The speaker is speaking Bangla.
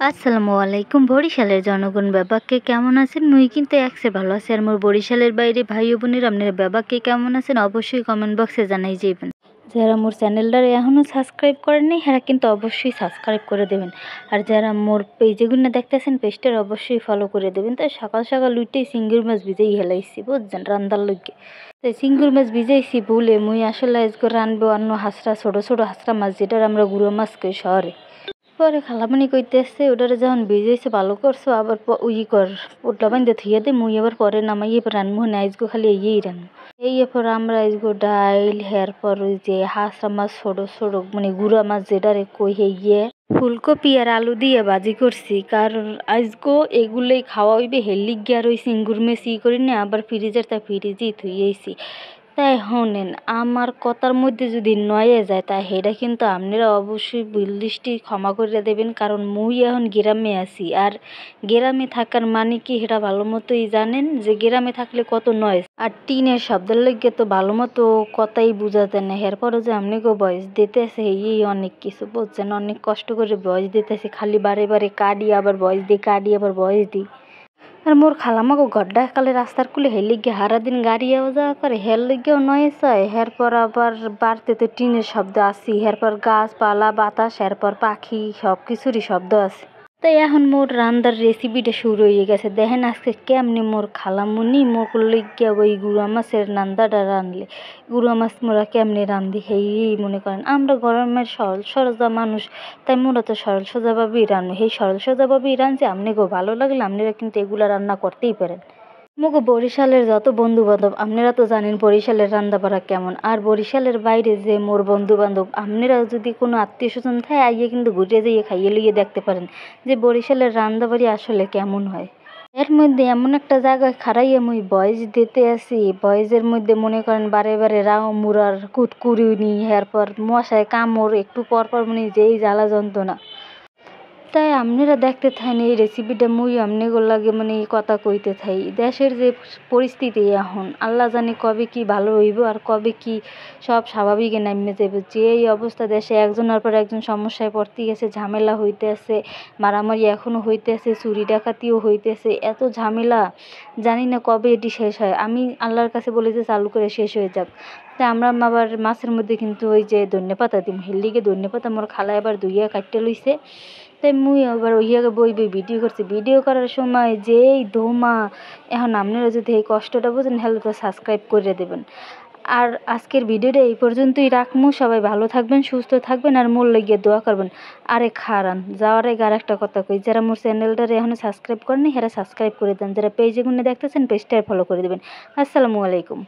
আসসালামু আলাইকুম। বরিশালের জনগণ ব্যাপাকে কেমন আছেন? মুই কিন্তু একসে ভালো আছি। আর মোর বরিশালের বাইরে ভাই ও বোনেরা আপনারা ব্যাপাকে কেমন আছেন অবশ্যই কমেন্ট বক্সে জানাই যাইবেন। যারা মোর চ্যানেলটারে এখনও সাবস্ক্রাইব করেন নাই হেরা কিন্তু অবশ্যই সাবস্ক্রাইব করে দেবেন। আর যারা মোর পেজেগুলো দেখতেছেন পেজটার অবশ্যই ফলো করে দেবেন। তাই সকাল সকাল উঠেই চিংড়ি মাছ ভিজেই হেলাইছি বুঝছেন রান্দার লইগে। তাই চিংড়ি মাছ ভিজাইছি বলে মুই আসলে আজকে রানবো অন্য হাঁসরা ছোটো ছোটো হাঁসরা মাছ যেটার আমরা গুঁড়ো মাছ কই শহরে। পরে খালামণি কইতেছে ওটারে যখন ভিজাইছে ভালো করছো আবার কর পোটলা বাইন্দে থুইয়া দে মুই আবার পরে নামাই এবার রানবো না আজগো খালি এই রান্না এই এরপর আমরা আজগো ডাইল এরপর ওই যে হাঁসা মাছ ছোটো ছোটো মানে গুঁড়া মাছ যেটারে কই হেয়ে ফুলকপি আর আলু দিয়ে ভাজি করছি। কারণ আজগো এগুলোই খাওয়া হইবে হেলিক গিয়া আর ওই চিংড়ি মাছ করি না আবার ফ্রিজের তাই ফ্রিজেই থুইয়েছি। তাই শোনেন আমার কথার মধ্যে যদি নয়ে যায় তাই সেটা কিন্তু আপনারা অবশ্যই ভুল দৃষ্টি ক্ষমা করে দেবেন। কারণ মুই এখন গ্রামে আছি আর গ্রামে থাকার মানে কি সেটা ভালো মতোই জানেন যে গ্রামে থাকলে কত নয়েজ আর টিনের শব্দের লইগে তো ভালো মতো কথাই বুঝাতে না। এরপরও যে আপনাকে ভয়েস দিতেছে এই অনেক কিছু বুঝছেন, অনেক কষ্ট করে ভয়েস দিতেছে, খালি বারে বারে কাটি আবার ভয়েস দিই কাটি আবার ভয়েস দিই। আর মোর খালামাগো গড্ডা কালে রাস্তার কুলে হের লিগে সারাদিন গাড়ি আওয়া যাওয়া করে হের লিগেও নয় চায়। এরপর আবার বাড়তে তো টিনের শব্দ আসি, এরপর গাছপালা বাতাস এরপর পাখি সব কিছুরই শব্দ আছে। তাই এখন মোর রান্দার রেসিপিটা শুরু হয়ে গেছে। দেখেন আজকে কেমনি মোর খালামুনি মোর লইগিয়া ওই গুঁড়া মাছের রান্দাটা রানলে। গুঁড়া মাছ মোরা কেমনি রান্ধি হেই মনে করেন আমরা গরমের সরল সোজা মানুষ, তাই মোরা তো সরল সোজাভাবেই রান্নো। সেই সরল সোজাভাবেই রাঁধছি আপনাকেও ভালো লাগলে আপনারা কিন্তু এগুলা রান্না করতেই পারেন। মুগো বরিশালের যত বন্ধু বান্ধব আপনারা তো জানেন বরিশালের রান্নাবাড়া কেমন। আর বরিশালের বাইরে যে মোর বন্ধু বান্ধব আপনারা যদি কোনো আত্মীয় স্বজন থাকে আইয়ে কিন্তু ঘুরে যেয়ে খাইয়ে লইয়ে দেখতে পারেন যে বরিশালের রান্নাবাড়ি আসলে কেমন হয়। এর মধ্যে এমন একটা জায়গায় খাড়াইয়ে মুই ভয়েস দিতে আসি, ভয়েসের মধ্যে মনে করেন বারে বারে রাও মুরার কুটকুড়িনি এরপর মশায় কামড় একটু পর পর মানে যেই জ্বালা যন্ত্রণা। তাই আপনারা দেখতে থাকেন এই রেসিপিটা মুই আপনাদের লাগে মানে এই কথা কইতে থাই। দেশের যে পরিস্থিতি এখন আল্লাহ জানে কবে কি ভালো হইব আর কবে কি সব স্বাভাবিকে নামে যাবে। যে এই অবস্থা দেশে একজনের পর একজন সমস্যায় পড়তে গেছে, ঝামেলা হইতে আছে, মারামারি এখনও হইতে আছে, চুরি ডাকাতিও হইতেছে, এত ঝামেলা জানি না কবে এটি শেষ হয়। আমি আল্লাহর কাছে বলি যে চালু করে শেষ হয়ে যাক। তাই আমরা আবার মাছের মধ্যে কিন্তু ওই যে ধন্যপাতা দিম হেলিগে ধন্যপাতা মোর খালায় আবার ধুইয়া কাটতে লইছে। তাই মুই আবার ওইয়াকে বই ভিডিও করছি। ভিডিও করার সময় যেই ধোমা এখন আপনারা যদি এই কষ্টটা বোঝেন তাহলে তো সাবস্ক্রাইব করে দেবেন। আর আজকের ভিডিওটা এই পর্যন্তই রাখমু। সবাই ভালো থাকবেন সুস্থ থাকবেন আর মোর লাগিয়ে দোয়া করবেন। আরে খারান যাওয়ার আগে আর একটা কথা কই, যারা মোর চ্যানেলটারে এখনও সাবস্ক্রাইব করেনি হেরা সাবস্ক্রাইব করে দেন, যারা পেজে গুনে দেখতেছেন পেজটা ফলো করে দেবেন। আসসালামু আলাইকুম।